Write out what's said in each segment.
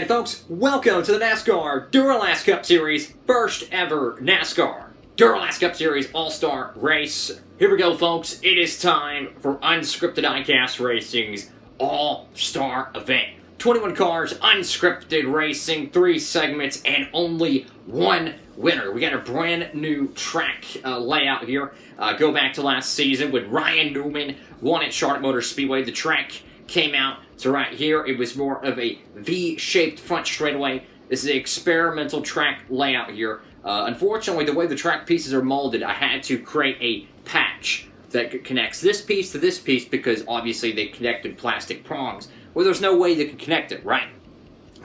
Alright folks, welcome to the NASCAR Duralast Cup Series, first ever NASCAR Duralast Cup Series All-Star Race. Here we go folks, it is time for Unscripted Diecast Racing's All-Star event. 21 cars, unscripted racing, 3 segments, and only one winner. We got a brand new track layout here. Go back to last season when Ryan Newman won at Charlotte Motor Speedway. The track came out to right here. It was more of a V-shaped front straightaway. This is an experimental track layout here. Unfortunately, the way the track pieces are molded, I had to create a patch that connects this piece to this piece because obviously they connected plastic prongs. Well, there's no way they can connect it, right?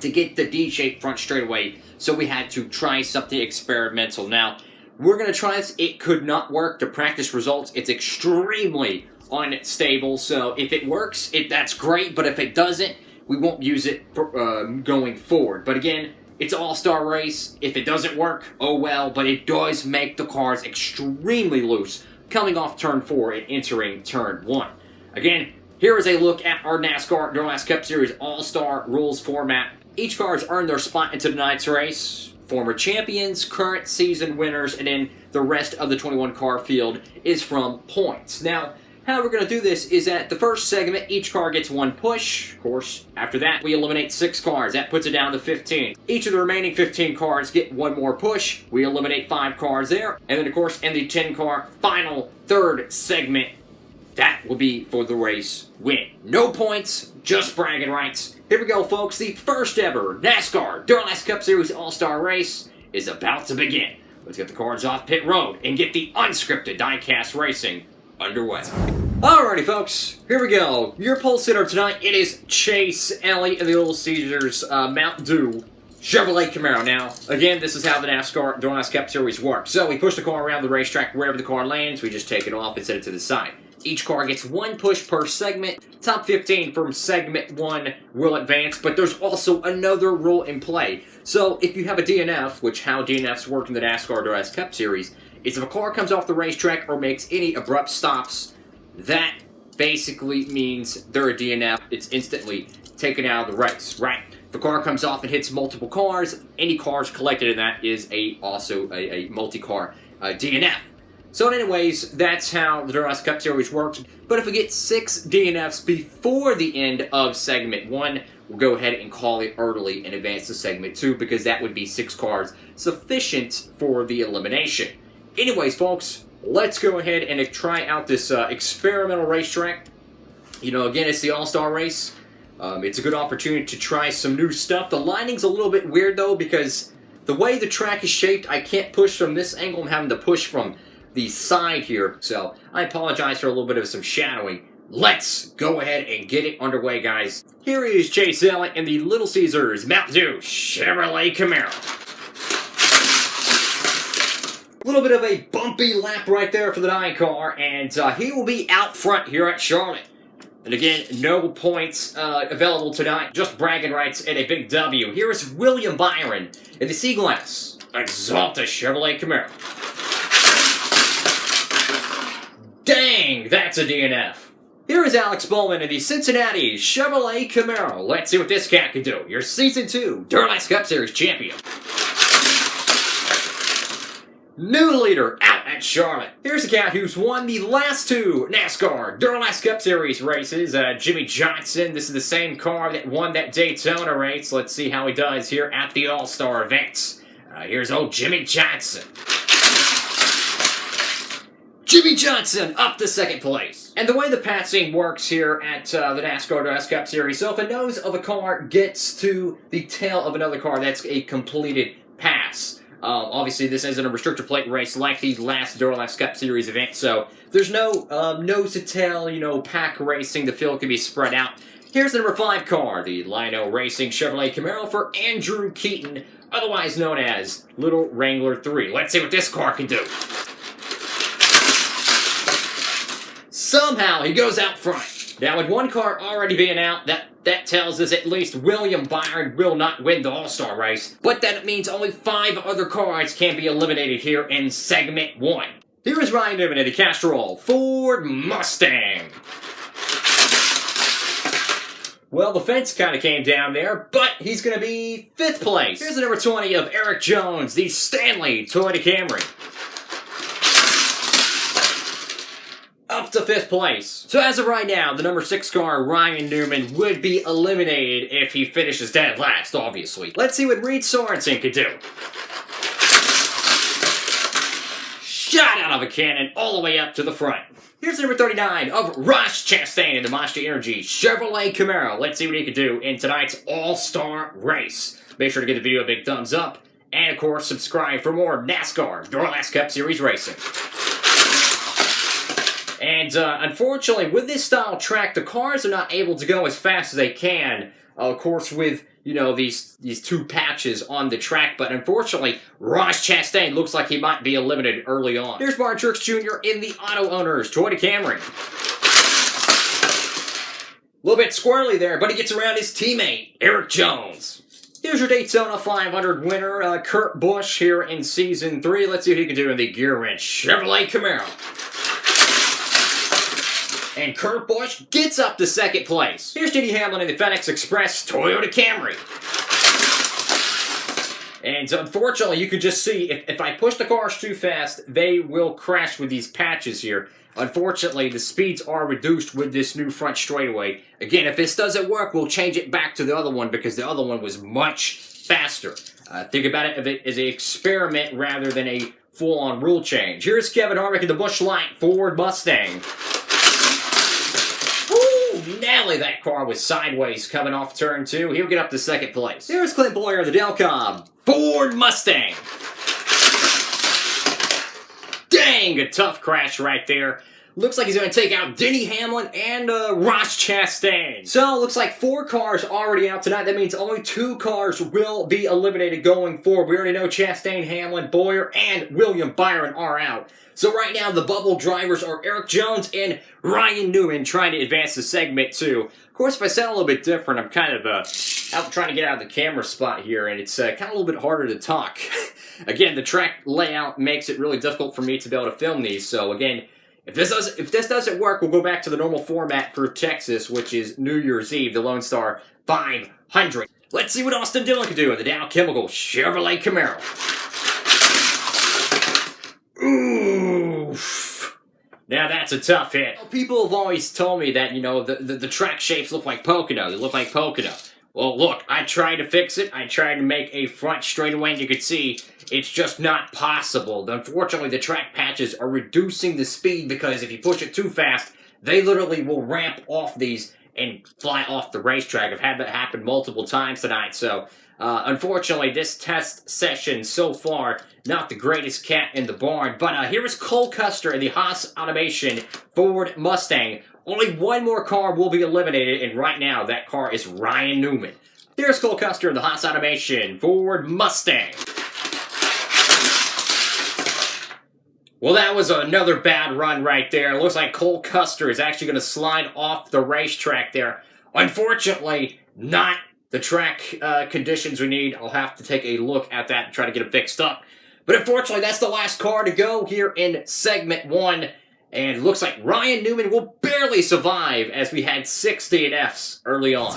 To get the D-shaped front straightaway, so we had to try something experimental. Now, we're going to try this. It could not work. The practice results, it's extremely unstable, so if it works, that's great, but if it doesn't, we won't use it going forward. But again, it's an all-star race. If it doesn't work, oh well, but it does make the cars extremely loose coming off turn 4 and entering turn 1. Again, here is a look at our NASCAR Duralast Cup Series All-Star rules format. Each car has earned their spot into tonight's race. Former champions, current season winners, and then the rest of the 21 car field is from points. Now, how we're going to do this is at the first segment, each car gets 1 push. Of course, after that, we eliminate 6 cars. That puts it down to 15. Each of the remaining 15 cars get 1 more push. We eliminate 5 cars there. And then, of course, in the 10-car final third segment, that will be for the race win. No points, just bragging rights. Here we go, folks. The first ever NASCAR Duralast Cup Series All-Star Race is about to begin. Let's get the cars off pit road and get the unscripted diecast racing underway. Alrighty folks, here we go. Your pole sitter tonight, it is Chase Ellie of the Little Caesars Mountain Dew Chevrolet Camaro. Now, again, this is how the NASCAR Duralast Cup Series works. So we push the car around the racetrack wherever the car lands, we just take it off and set it to the side. Each car gets 1 push per segment. Top 15 from segment 1 will advance, but there's also another rule in play. So if you have a DNF, which how DNFs work in the NASCAR Duralast Cup Series, is if a car comes off the racetrack or makes any abrupt stops, that basically means they're a DNF. It's instantly taken out of the race, right? If a car comes off and hits multiple cars, any cars collected in that is also a multi-car DNF. So anyways, that's how the Duralast Cup Series works. But if we get 6 DNFs before the end of segment 1, we'll go ahead and call it early and advance to segment 2 because that would be 6 cars sufficient for the elimination. Anyways, folks, let's go ahead and try out this experimental racetrack. You know, again, it's the All-Star race. It's a good opportunity to try some new stuff. The lighting's a little bit weird, though, because the way the track is shaped, I can't push from this angle. I'm having to push from the side here. So I apologize for a little bit of some shadowing. Let's go ahead and get it underway, guys. Here is Chase Elliott in the Little Caesars Mountain Dew Chevrolet Camaro. A little bit of a bumpy lap right there for the die car, and he will be out front here at Charlotte. And again, no points available tonight, just bragging rights and a big W. Here is William Byron in the C-Glass Exalta Chevrolet Camaro. Dang, that's a DNF. Here is Alex Bowman in the Cincinnati Chevrolet Camaro. Let's see what this cat can do. Your Season 2 Duralast Cup Series champion. New leader out at Charlotte. Here's a cat who's won the last 2 NASCAR Duralast Cup Series races, Jimmy Johnson. This is the same car that won that Daytona race. Let's see how he does here at the All-Star events. Here's old Jimmy Johnson. Jimmy Johnson up to 2nd place. And the way the passing works here at the NASCAR Duralast Cup Series, so if a nose of a car gets to the tail of another car, that's a completed pass. Obviously, this isn't a restrictor plate race like the last Duralast Cup Series event, so there's no nose-to-tail, pack racing. The field can be spread out. Here's the number 5 car, the Lino Racing Chevrolet Camaro for Andrew Keaton, otherwise known as Little Wrangler 3. Let's see what this car can do. Somehow, he goes out front. Now, with 1 car already being out, that tells us at least William Byron will not win the All-Star race. But that means only 5 other cars can be eliminated here in segment 1. Here is Ryan Newman in the Castrol Ford Mustang. Well, the fence kind of came down there, but he's going to be 5th place. Here's the number 20 of Eric Jones, the Stanley Toyota Camry. Up to 5th place. So as of right now, the number 6 car, Ryan Newman, would be eliminated if he finishes dead last, obviously. Let's see what Reed Sorensen could do. Shot out of a cannon all the way up to the front. Here's number 39 of Ross Chastain in the Monster Energy Chevrolet Camaro. Let's see what he can do in tonight's All-Star Race. Make sure to give the video a big thumbs up. And, of course, subscribe for more NASCAR Duralast Cup Series racing. And, unfortunately, with this style track, the cars are not able to go as fast as they can, of course, with, you know, these 2 patches on the track. But, unfortunately, Ross Chastain looks like he might be eliminated early on. Here's Martin Truex Jr. in the Auto Owners Toyota Camry. A little bit squirrely there, but he gets around his teammate, Eric Jones. Here's your Daytona 500 winner, Kurt Busch, here in Season 3. Let's see what he can do in the Gear Wrench Chevrolet Camaro. And Kurt Busch gets up to 2nd place. Here's Denny Hamlin in the FedEx Express Toyota Camry. And unfortunately, you can just see, if I push the cars too fast, they will crash with these patches here. Unfortunately, the speeds are reduced with this new front straightaway. Again, if this doesn't work, we'll change it back to the other one because the other one was much faster. Think about it as an experiment rather than a full-on rule change. Here's Kevin Harvick in the Busch Light Ford Mustang. Nally, that car was sideways coming off turn 2. He'll get up to 2nd place. Here's Clint Boyer of the Delcom Ford Mustang. Dang, a tough crash right there. Looks like he's going to take out Denny Hamlin and Ross Chastain. So, looks like 4 cars already out tonight. That means only 2 cars will be eliminated going forward. We already know Chastain, Hamlin, Boyer, and William Byron are out. So right now, the bubble drivers are Eric Jones and Ryan Newman trying to advance to segment 2. Of course, if I sound a little bit different, I'm kind of out trying to get out of the camera spot here, and it's kind of a little bit harder to talk. Again, the track layout makes it really difficult for me to be able to film these. So again, if this doesn't work, we'll go back to the normal format for Texas, which is New Year's Eve, the Lone Star 500. Let's see what Austin Dillon can do in the Dow Chemical Chevrolet Camaro. Oof. Now that's a tough hit. People have always told me that, you know, the track shapes look like Pocono. They look like Pocono. Well, look, I tried to fix it. I tried to make a front straightaway, and you could see it's just not possible. Unfortunately, the track patches are reducing the speed because if you push it too fast, they literally will ramp off these and fly off the racetrack. I've had that happen multiple times tonight, so unfortunately, this test session so far, not the greatest cat in the barn. But here is Cole Custer in the Haas Automation Ford Mustang. Only 1 more car will be eliminated, and right now, that car is Ryan Newman. Here's Cole Custer in the Haas Automation Ford Mustang. Well, that was another bad run right there. It looks like Cole Custer is actually going to slide off the racetrack there. Unfortunately, not the track conditions we need. I'll have to take a look at that and try to get it fixed up. But unfortunately, that's the last car to go here in segment 1. And it looks like Ryan Newman will barely survive as we had 6 DNFs early on.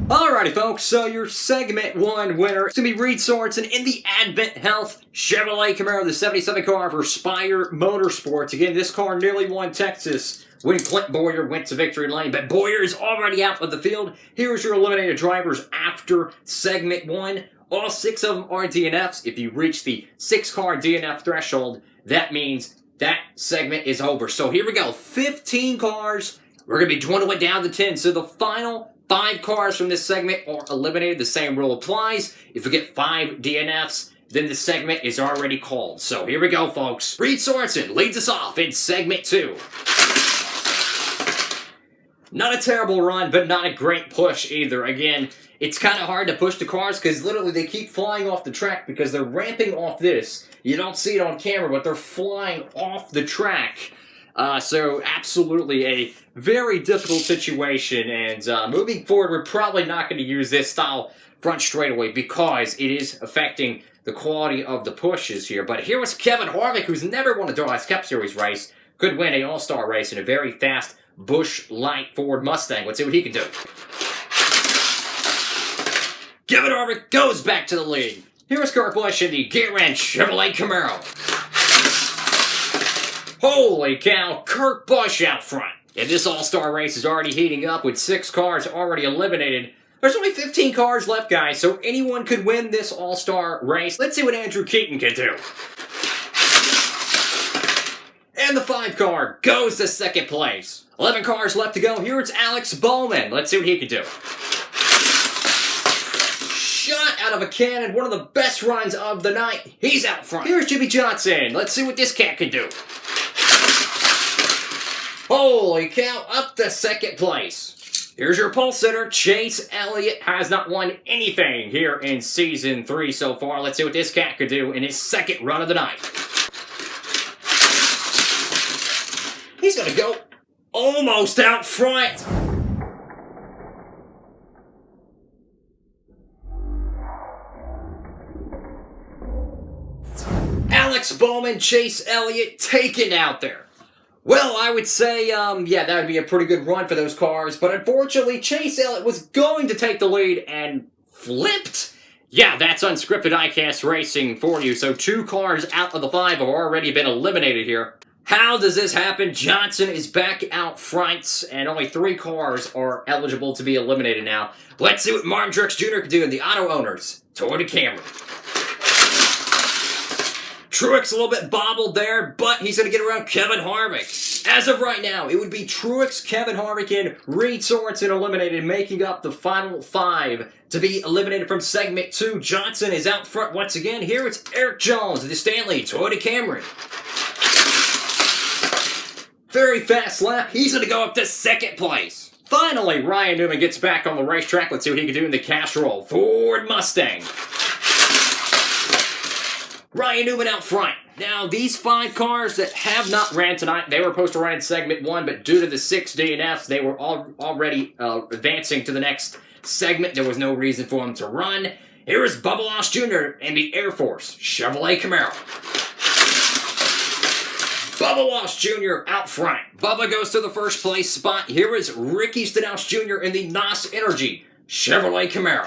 Alrighty, folks, so your segment 1 winner is going to be Reed Sorensen in the Advent Health Chevrolet Camaro, the 77 car for Spire Motorsports. Again, this car nearly won Texas when Clint Boyer went to victory lane, but Boyer is already out of the field. Here's your eliminated drivers after segment 1. All 6 of them are DNFs. If you reach the 6-car DNF threshold, that means that segment is over. So here we go, 15 cars. We're going to be dwindling down to 10. So the final 5 cars from this segment are eliminated. The same rule applies. If we get 5 DNFs, then the segment is already called. So here we go, folks. Reed Sorensen leads us off in segment 2. Not a terrible run, but not a great push either. Again, it's kind of hard to push the cars because literally they keep flying off the track because they're ramping off this. You don't see it on camera, but they're flying off the track. So absolutely a very difficult situation. And moving forward, we're probably not going to use this style front straightaway because it is affecting the quality of the pushes here. But here was Kevin Harvick, who's never won a Duralast Cup Series race, could win an all-star race in a very fast Busch Light Ford Mustang. Let's see what he can do. Kevin Harvick goes back to the lead. Here's Kurt Busch in the gear-wrench Chevrolet Camaro. Holy cow, Kurt Busch out front. And this all-star race is already heating up with 6 cars already eliminated. There's only 15 cars left, guys, so anyone could win this all-star race. Let's see what Andrew Keaton can do. And the 5 car goes to second place. 11 cars left to go. Here it's Alex Bowman. Let's see what he can do. Shot out of a cannon, one of the best runs of the night. He's out front. Here's Jimmy Johnson. Let's see what this cat can do. Holy cow, up to second place. Here's your pole sitter. Chase Elliott has not won anything here in Season 3 so far. Let's see what this cat could do in his second run of the night. He's going to go almost out front. Alex Bowman, Chase Elliott taken out there. Well, I would say, yeah, that would be a pretty good run for those cars, but unfortunately, Chase Elliott was going to take the lead and flipped. Yeah, that's unscripted Diecast racing for you, so 2 cars out of the 5 have already been eliminated here. How does this happen? Johnson is back out front, and only 3 cars are eligible to be eliminated now. Let's see what Martin Truex Jr. can do in the auto owners. Toyota Camry. Truex a little bit bobbled there, but he's going to get around Kevin Harvick. As of right now, it would be Truex, Kevin Harvick, and Reed Sorensen eliminated, making up the final 5 to be eliminated from segment 2. Johnson is out front once again. Here it's Eric Jones of the Stanley Toyota Camry. Very fast lap. He's going to go up to second place. Finally, Ryan Newman gets back on the racetrack. Let's see what he can do in the Castrol Ford Mustang. Ryan Newman out front. Now, these 5 cars that have not ran tonight, they were supposed to run in segment 1, but due to the 6 DNFs, they were already advancing to the next segment. There was no reason for them to run. Here is Bubba Loss Jr. in the Air Force Chevrolet Camaro. Bubba Loss Jr. out front. Bubba goes to the first place spot. Here is Ricky Stenhouse Jr. in the NOS Energy Chevrolet Camaro.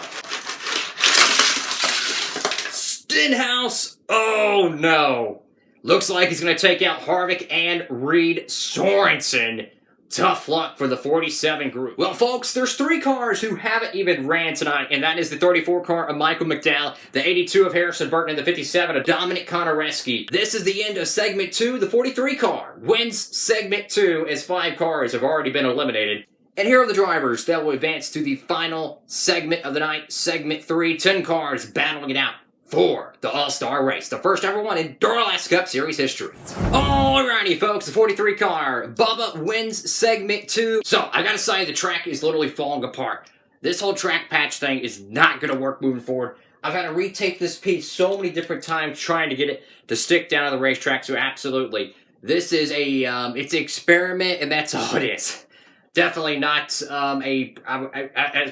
Stenhouse, oh no. Looks like he's going to take out Harvick and Reed Sorensen. Tough luck for the 47 group. Well, folks, there's 3 cars who haven't even ran tonight, and that is the 34 car of Michael McDowell, the 82 of Harrison Burton, and the 57 of Dominic Konareski. This is the end of segment 2. The 43 car wins segment 2 as 5 cars have already been eliminated. And here are the drivers that will advance to the final segment of the night, segment 3. 10 cars battling it out for the All-Star race, the first ever one in Duralast Cup Series history. Alrighty, folks, the 43 car, Bubba wins segment 2. So, I gotta say, the track is literally falling apart. This whole track patch thing is not gonna work moving forward. I've had to retake this piece so many different times trying to get it to stick down to the racetrack, so absolutely. This is it's an experiment, and that's all it is. Definitely not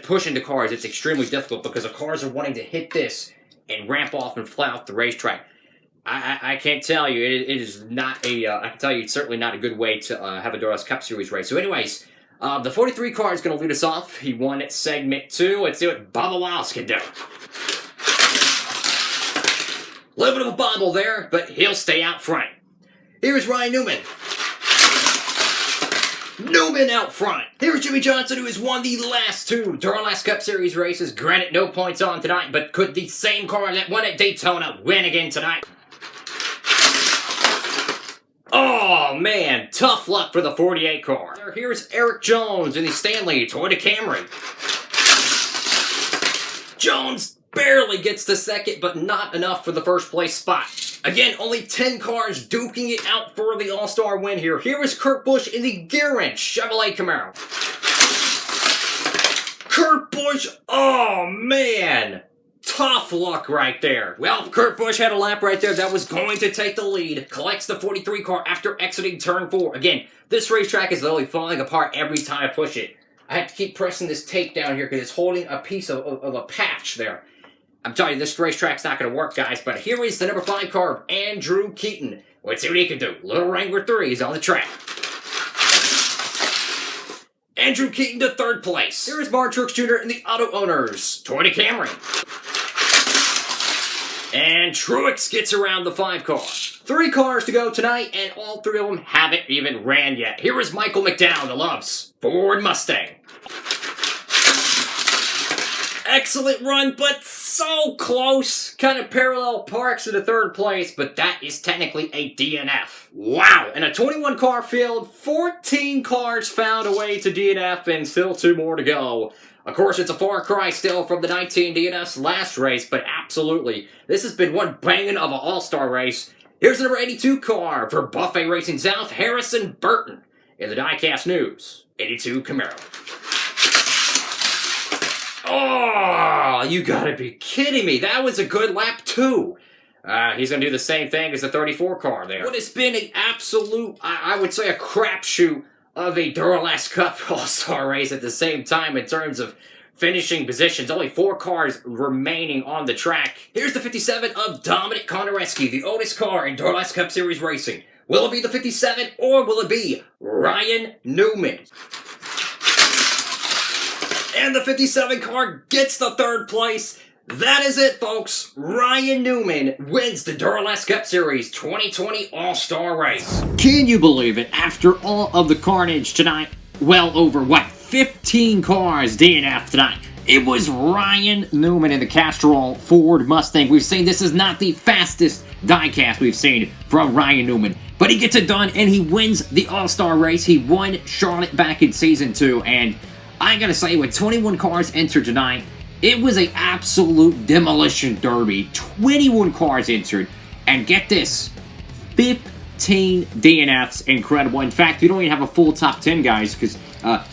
pushing the cars. It's extremely difficult because the cars are wanting to hit this and ramp off and fly off the racetrack. I can't tell you. It is not I can tell you it's certainly not a good way to have a Duralast Cup Series race. So anyways, the 43 car is going to lead us off. He won at segment 2. Let's see what Bubba Loss can do. A little bit of a bobble there, but he'll stay out front. Here's Ryan Newman. Newman out front. Here's Jimmy Johnson, who has won the last 2 Duralast Cup Series races. Granted, no points on tonight, but could the same car that won at Daytona win again tonight? Oh, man. Tough luck for the 48 car. Here's Eric Jones in the Stanley Toyota Camry. Jones barely gets to second, but not enough for the first place spot. Again, only 10 cars duking it out for the All-Star win here. Here is Kurt Busch in the gear wrench Chevrolet Camaro. Kurt Busch, oh man, tough luck right there. Well, Kurt Busch had a lap right there that was going to take the lead. Collects the 43 car after exiting turn 4. Again, this racetrack is literally falling apart every time I push it. I have to keep pressing this tape down here because it's holding a piece of a patch there. I'm telling you, this racetrack's not going to work, guys. But here is the number 5 car of Andrew Keaton. Let's see what he can do. Little Wrangler 3 is on the track. Andrew Keaton to 3rd place. Here is Martin Truex Jr. and the Auto Owners Toyota Camry. And Truex gets around the 5 car. 3 cars to go tonight, and all 3 of them haven't even ran yet. Here is Michael McDowell, the Loves Ford Mustang. Excellent run, but so close. Kind of parallel parks to the 3rd place, but that is technically a DNF. Wow. In a 21 car field, 14 cars found a way to DNF, and still 2 more to go. Of course, it's a far cry still from the 19 DNFs last race, but absolutely, this has been one banging of an all-star race. Here's the number 82 car for Buffet Racing South, Harrison Burton. In the Diecast News, 82 Camaro. Oh, you gotta be kidding me. That was a good lap, too. He's gonna do the same thing as the 34 car there. What has been an absolute, I would say, a crapshoot of a Duralast Cup All-Star race at the same time in terms of finishing positions. Only 4 cars remaining on the track. Here's the 57 of Dominic Konarewski, the oldest car in Duralast Cup Series racing. Will it be the 57 or will it be Ryan Newman? And the 57 car gets the 3rd place. That is it, folks. Ryan Newman wins the Duralast Cup Series 2020 All-Star Race. Can you believe it? After all of the carnage tonight, well over, 15 cars DNF tonight. It was Ryan Newman in the Castrol Ford Mustang. We've seen this is not the fastest diecast we've seen from Ryan Newman. But he gets it done, and he wins the All-Star Race. He won Charlotte back in Season 2, and I gotta say, with 21 cars entered tonight, it was an absolute demolition derby. 21 cars entered, and get this, 15 DNFs. Incredible. In fact, we don't even have a full top 10, guys, because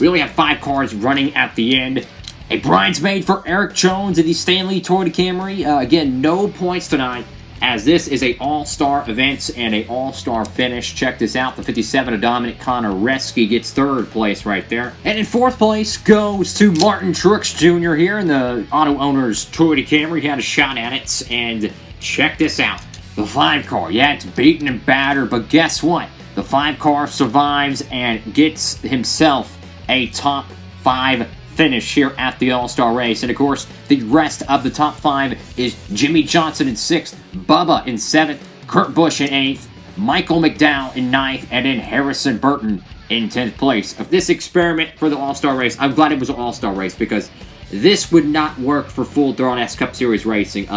we only have 5 cars running at the end. A bridesmaid for Eric Jones in the Stanley Toyota Camry. Again, no points tonight, as this is a all-star event and a all-star finish. Check this out. The 57 of Dominic Konarewski gets 3rd place right there. And in 4th place goes to Martin Truex Jr. here in the Auto Owners Toyota Camry. He had a shot at it, and check this out. The 5 car, yeah, it's beaten and battered, but guess what? The 5 car survives and gets himself a top 5 finish here at the All-Star Race. And of course, the rest of the top 5 is Jimmy Johnson in 6th, Bubba in 7th, Kurt Busch in 8th, Michael McDowell in 9th, and then Harrison Burton in 10th place. Of this experiment for the All-Star Race, I'm glad it was an All-Star Race because this would not work for full Duralast Cup Series racing.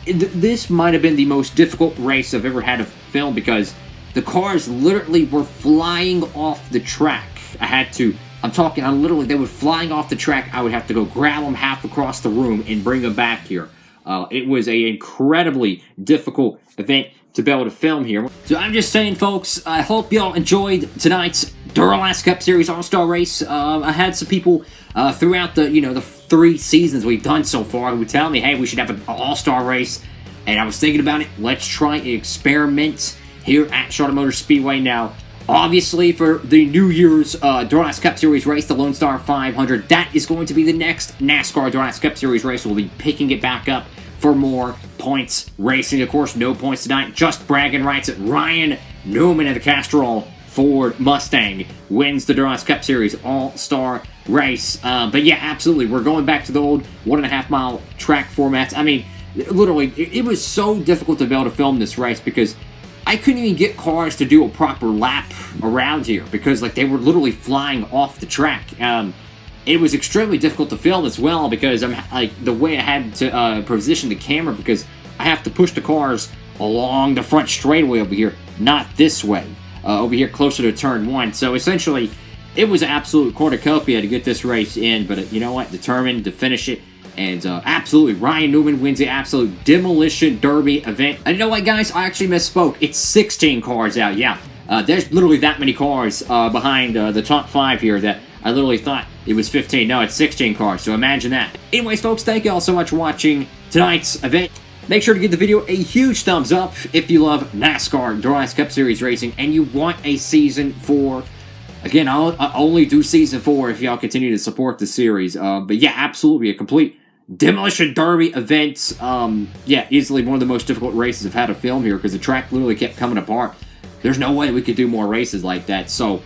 This might have been the most difficult race I've ever had to film because the cars literally were flying off the track. They were flying off the track. I would have to go grab them half across the room and bring them back here. It was an incredibly difficult event to be able to film here. So I'm just saying, folks, I hope y'all enjoyed tonight's Duralast Cup Series All-Star Race. I had some people throughout the 3 seasons we've done so far who would tell me, hey, we should have an All-Star Race. And I was thinking about it. Let's try an experiment here at Charlotte Motor Speedway now. Obviously, for the New Year's Duralast Cup Series race, the Lone Star 500, that is going to be the next NASCAR Duralast Cup Series race. We'll be picking it back up for more points racing. Of course, no points tonight. Just bragging rights at Ryan Newman in the Castrol Ford Mustang wins the Duralast Cup Series All-Star Race. But yeah, absolutely. We're going back to the old 1.5 mile track formats. I mean, literally, it was so difficult to be able to film this race because I couldn't even get cars to do a proper lap around here because they were literally flying off the track. It was extremely difficult to film as well because the way I had to position the camera because I have to push the cars along the front straightaway over here, not this way, over here closer to turn 1. So essentially, it was an absolute cornucopia to get this race in, but you know what? Determined to finish it. And absolutely, Ryan Newman wins the absolute demolition derby event. And you know what, guys? I actually misspoke. It's 16 cars out, yeah. There's literally that many cars behind the top 5 here that I literally thought it was 15. No, it's 16 cars, so imagine that. Anyways, folks, thank you all so much for watching tonight's event. Make sure to give the video a huge thumbs up if you love NASCAR Duralast Cup Series racing and you want a Season 4. Again, I'll only do Season 4 if y'all continue to support the series. But yeah, absolutely, a complete demolition derby event. Yeah, easily one of the most difficult races I've had to film here because the track literally kept coming apart. There's no way we could do more races like that. So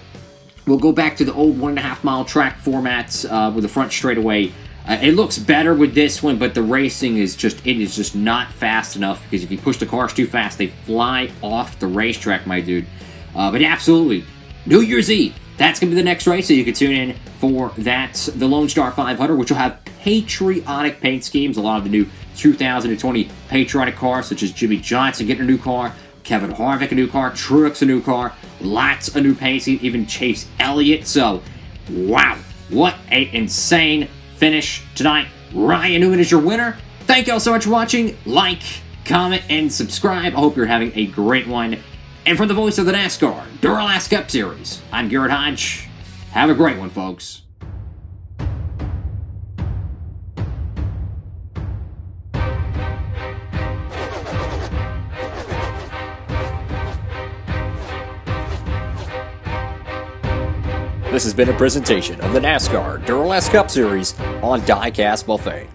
We'll go back to the old 1.5 mile track formats with the front straightaway. It looks better with this one, but the racing is just not fast enough, because if you push the cars too fast, they fly off the racetrack, my dude. But absolutely, New Year's Eve, that's going to be the next race, so you can tune in for that. The Lone Star 500, which will have patriotic paint schemes. A lot of the new 2020 patriotic cars, such as Jimmy Johnson getting a new car, Kevin Harvick a new car, Truex a new car, lots of new paint schemes, even Chase Elliott. So, wow, what an insane finish tonight. Ryan Newman is your winner. Thank you all so much for watching. Like, comment, and subscribe. I hope you're having a great one. And from the voice of the NASCAR Duralast Cup Series, I'm Garrett Hodge. Have a great one, folks. This has been a presentation of the NASCAR Duralast Cup Series on Diecastbuffet.